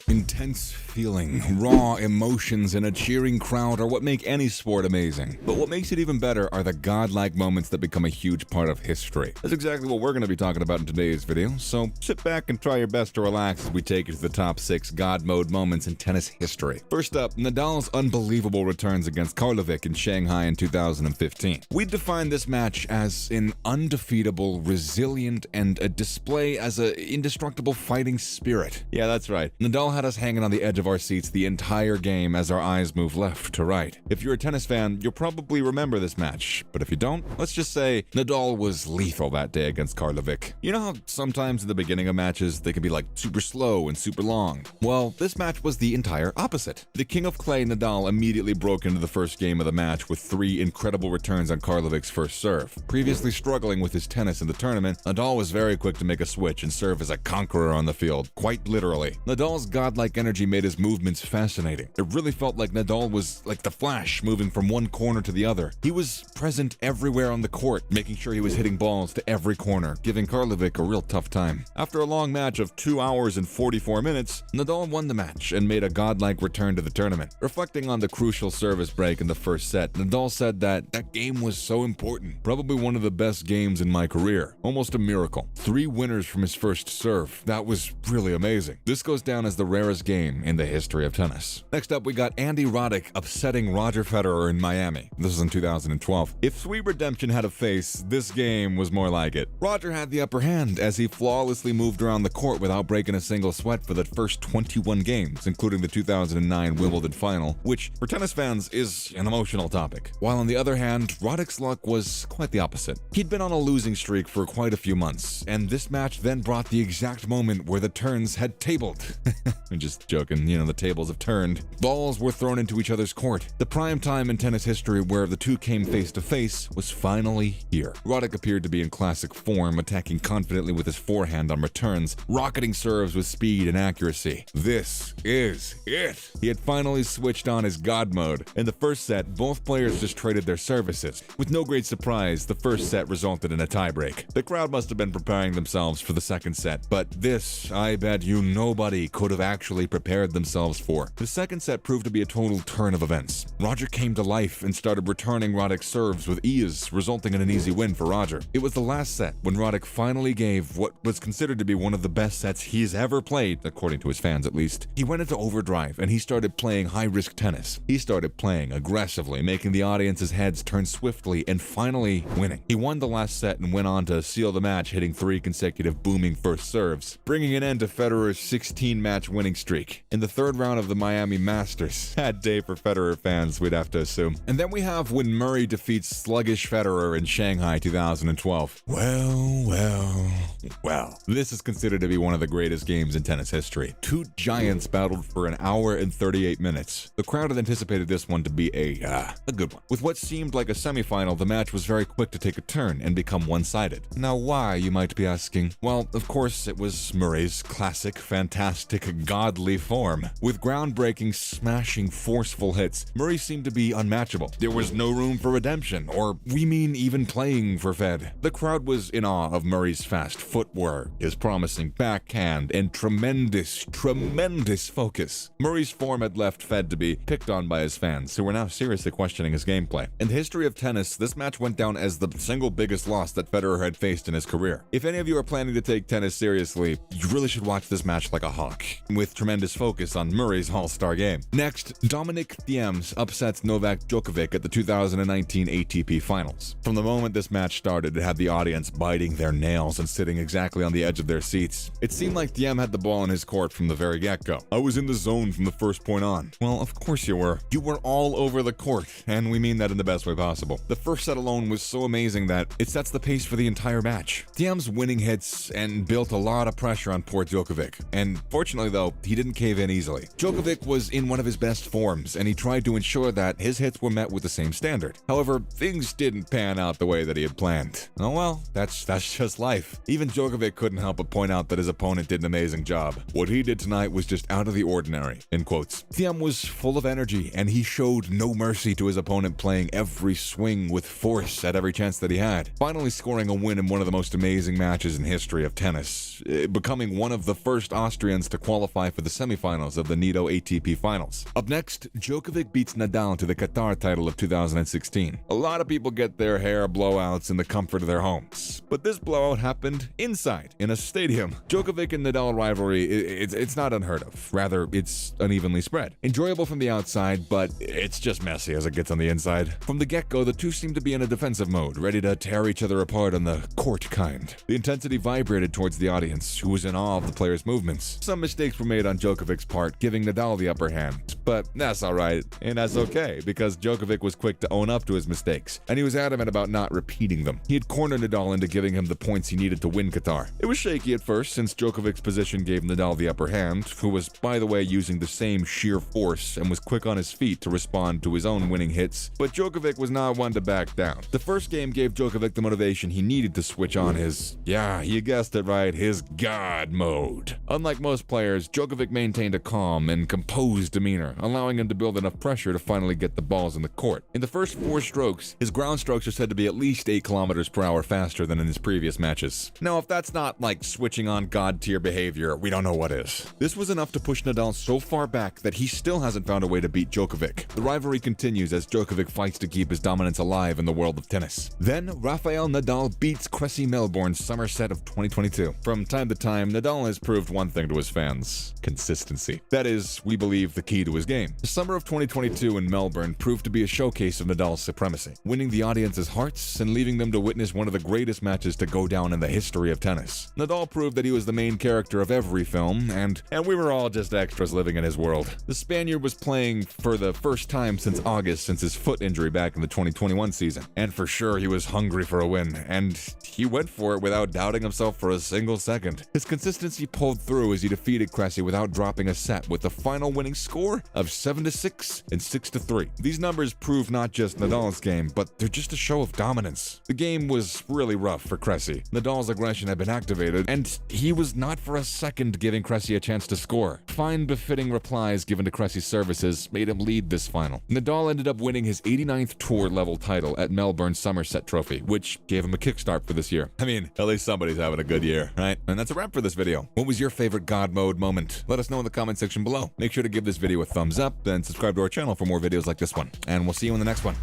Intense feeling, raw emotions, and a cheering crowd are what make any sport amazing. But what makes it even better are the godlike moments that become a huge part of history. That's exactly what we're going to be talking about in today's video, so sit back and try your best to relax as we take you to the top 6 God mode moments in tennis history. First up, Nadal's unbelievable returns against Karlovic in Shanghai in 2015. We define this match as an undefeatable, resilient, and a display as an indestructible fighting spirit. Yeah, that's right. Nadal had us hanging on the edge of our seats the entire game as our eyes move left to right. If you're a tennis fan, you'll probably remember this match, but if you don't, let's just say Nadal was lethal that day against Karlovic. You know how sometimes in the beginning of matches they can be like super slow and super long? Well, this match was the entire opposite. The King of Clay, Nadal, immediately broke into the first game of the match with 3 incredible returns on Karlovic's first serve. Previously struggling with his tennis in the tournament, Nadal was very quick to make a switch and serve as a conqueror on the field, quite literally. Nadal's godlike energy made his movements fascinating. It really felt like Nadal was like the Flash, moving from one corner to the other. He was present everywhere on the court, making sure he was hitting balls to every corner, giving Karlovic a real tough time. After a long match of 2 hours and 44 minutes, Nadal won the match and made a godlike return to the tournament. Reflecting on the crucial service break in the first set, Nadal said that game was so important. Probably one of the best games in my career. Almost a miracle. 3 winners from his first serve. That was really amazing. This goes down as the rarest game in the history of tennis. Next up, we got Andy Roddick upsetting Roger Federer in Miami. This was in 2012. If Sweet Redemption had a face, this game was more like it. Roger had the upper hand as he flawlessly moved around the court without breaking a single sweat for the first 21 games, including the 2009 Wimbledon final, which for tennis fans is an emotional topic. While on the other hand, Roddick's luck was quite the opposite. He'd been on a losing streak for quite a few months, and this match then brought the exact moment where the turns had tabled. I'm just joking, you know, the tables have turned. Balls were thrown into each other's court. The prime time in tennis history where the two came face to face was finally here. Roddick appeared to be in classic form, attacking confidently with his forehand on returns, rocketing serves with speed and accuracy. This is it. He had finally switched on his God mode. In the first set, both players just traded their services. With no great surprise, the first set resulted in a tiebreak. The crowd must have been preparing themselves for the second set, but this, I bet you nobody could have actually prepared themselves for. The second set proved to be a total turn of events. Roger came to life and started returning Roddick's serves with ease, resulting in an easy win for Roger. It was the last set when Roddick finally gave what was considered to be one of the best sets he's ever played, according to his fans at least. He went into overdrive and he started playing high-risk tennis. He started playing aggressively, making the audience's heads turn swiftly and finally winning. He won the last set and went on to seal the match, hitting 3 consecutive booming first serves, bringing an end to Federer's 16-match winning streak. In the third round of the Miami Masters, sad day for Federer fans, we'd have to assume. And then we have when Murray defeats sluggish Federer in Shanghai 2012. Well, this is considered to be one of the greatest games in tennis history. 2 giants battled for an hour and 38 minutes. The crowd had anticipated this one to be a good one. With what seemed like a semifinal, the match was very quick to take a turn and become one-sided. Now why, you might be asking? Well, of course, it was Murray's classic, fantastic, godly form. With groundbreaking, smashing, forceful hits, Murray seemed to be unmatchable. There was no room for redemption, or we mean even playing for Fed. The crowd was in awe of Murray's fast footwork, his promising backhand, and tremendous focus. Murray's form had left Fed to be picked on by his fans, who were now seriously questioning his gameplay. In the history of tennis, this match went down as the single biggest loss that Federer had faced in his career. If any of you are planning to take tennis seriously, you really should watch this match like a hawk, with tremendous focus on Murray's all-star game. Next, Dominic Thiem upsets Novak Djokovic at the 2019 ATP Finals. From the moment this match started, it had the audience biting their nails and sitting exactly on the edge of their seats. It seemed like Thiem had the ball in his court from the very get-go. I was in the zone from the first point on. Well, of course you were. You were all over the court, and we mean that in the best way possible. The first set alone was so amazing that it sets the pace for the entire match. Thiem's winning hits and built a lot of pressure on poor Djokovic, and fortunately though, he didn't cave in easily. Djokovic was in one of his best forms, and he tried to ensure that his hits were met with the same standard. However, things didn't pan out the way that he had planned. Oh well, that's just life. Even Djokovic couldn't help but point out that his opponent did an amazing job. What he did tonight was just out of the ordinary, in quotes. Thiem was full of energy, and he showed no mercy to his opponent, playing every swing with force at every chance that he had, finally scoring a win in one of the most amazing matches in history of tennis, becoming one of the first Austrians to qualify qualify for the semifinals of the Nitto ATP Finals. Up next, Djokovic beats Nadal to the Qatar title of 2016. A lot of people get their hair blowouts in the comfort of their homes, but this blowout happened inside, in a stadium. Djokovic and Nadal rivalry, it's not unheard of. Rather, it's unevenly spread. Enjoyable from the outside, but it's just messy as it gets on the inside. From the get-go, the two seem to be in a defensive mode, ready to tear each other apart on the court kind. The intensity vibrated towards the audience, who was in awe of the players' movements. Some mistakes were made on Djokovic's part, giving Nadal the upper hand, but that's alright, and that's okay, because Djokovic was quick to own up to his mistakes, and he was adamant about not repeating them. He had cornered Nadal into giving him the points he needed to win Qatar. It was shaky at first, since Djokovic's position gave Nadal the upper hand, who was, by the way, using the same sheer force and was quick on his feet to respond to his own winning hits, but Djokovic was not one to back down. The first game gave Djokovic the motivation he needed to switch on his, yeah, you guessed it right, his God mode. Unlike most players, Djokovic maintained a calm and composed demeanor, allowing him to build enough pressure to finally get the balls in the court. In the first 4 strokes, his ground strokes are said to be at least 8 kilometers per hour faster than in his previous matches. Now, if that's not like switching on God-tier behavior, we don't know what is. This was enough to push Nadal so far back that he still hasn't found a way to beat Djokovic. The rivalry continues as Djokovic fights to keep his dominance alive in the world of tennis. Then, Rafael Nadal beats Cressy Melbourne's summer set of 2022. From time to time, Nadal has proved one thing to his fans: consistency. That is, we believe, the key to his game. The summer of 2022 in Melbourne proved to be a showcase of Nadal's supremacy, winning the audience's hearts and leaving them to witness one of the greatest matches to go down in the history of tennis. Nadal proved that he was the main character of every film, and we were all just extras living in his world. The Spaniard was playing for the first time since August, since his foot injury back in the 2021 season, and for sure he was hungry for a win, and he went for it without doubting himself for a single second. His consistency pulled through as he defeated Cressy without dropping a set, with the final winning score of 7-6 and 6-3. These numbers prove not just Nadal's game, but they're just a show of dominance. The game was really rough for Cressy. Nadal's aggression had been activated, and he was not for a second giving Cressy a chance to score. Fine, befitting replies given to Cressy's services made him lead this final. Nadal ended up winning his 89th tour level title at Melbourne's Somerset Trophy, which gave him a kickstart for this year. I mean, at least somebody's having a good year, right? And that's a wrap for this video. What was your favorite God mode moment? Let us know in the comment section below. Make sure to give this video a thumbs up and subscribe to our channel for more videos like this one. And we'll see you in the next one.